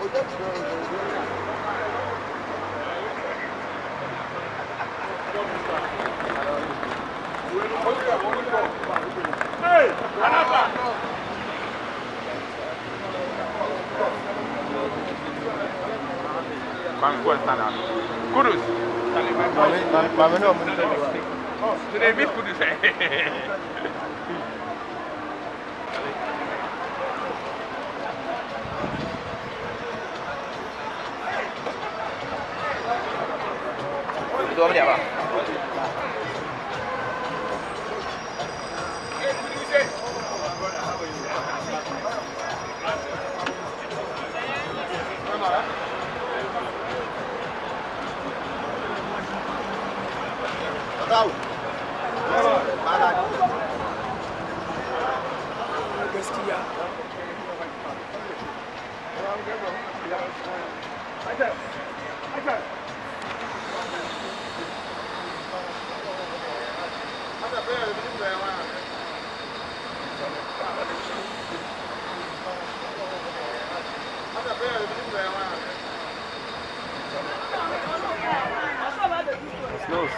Hey, Anapa. Kudus. Today miss Kudus. Dua menit apa? Tahu. Mana? Gaskiya. Aja. Aja. Ada bayar belum bayar mana? Ada bayar belum bayar mana? Los.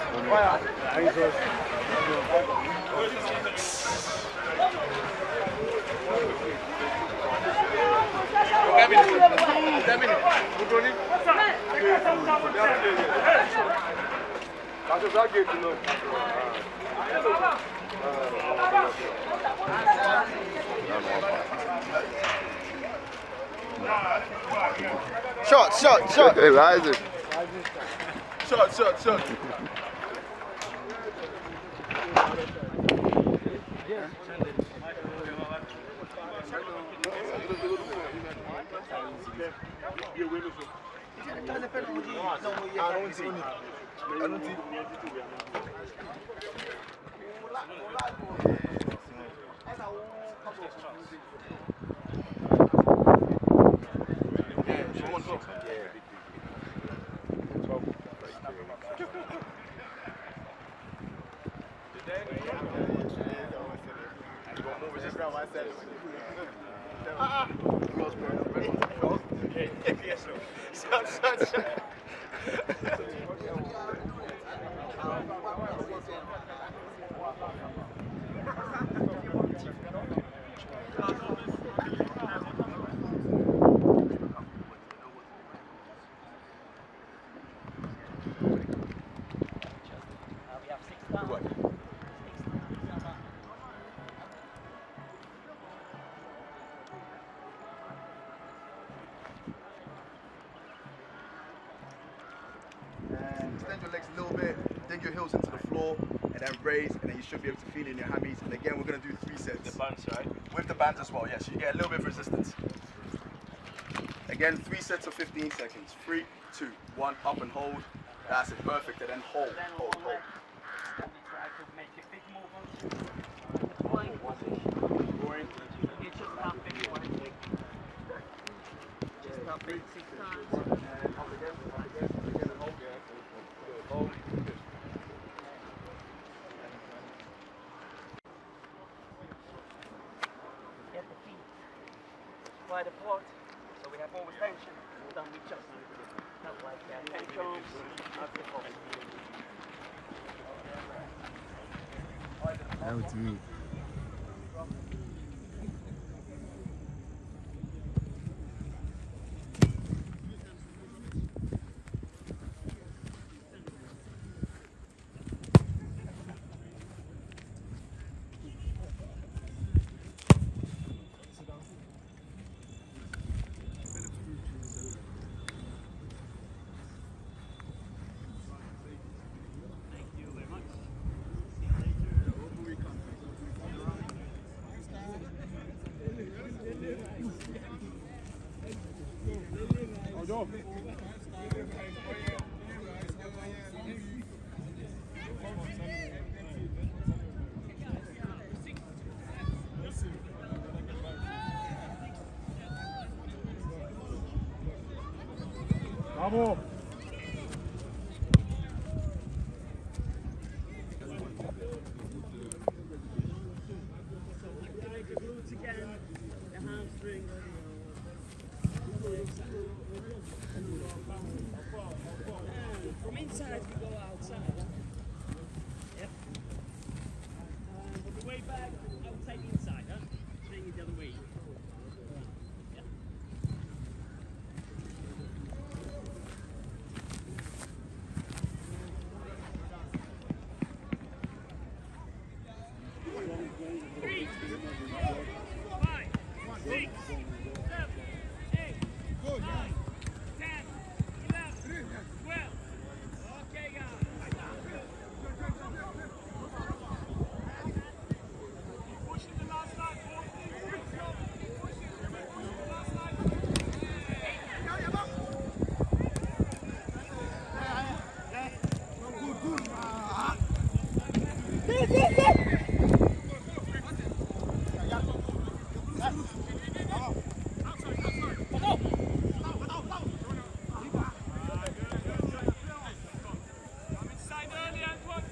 Shot. Hey, Rising. Shot. Extend your legs a little bit, dig your heels into the floor, and then raise, and then you should be able to feel it in your hammies. And again, we're going to do 3 sets. The bands, right? With the bands as well, yes. You get a little bit of resistance. Again, 3 sets of 15 seconds. 3, 2, 1, up and hold. That's it, perfect. And then hold. Get the feet wide apart, so we have always tension. Then we just not like that. Tensions, not the focus. That was me. Vamos. From inside we go outside. Yep. On the way back, outside inside, huh? Bring it the other way. Yep. Three, 4, 5, 6, 7, 8, 9, 10, 11, 12. Okay, guys. Pushing the last line. Pushing the last line. Come inside early, Antoine.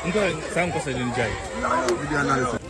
Video saang ko sa Junjay. Video analysis.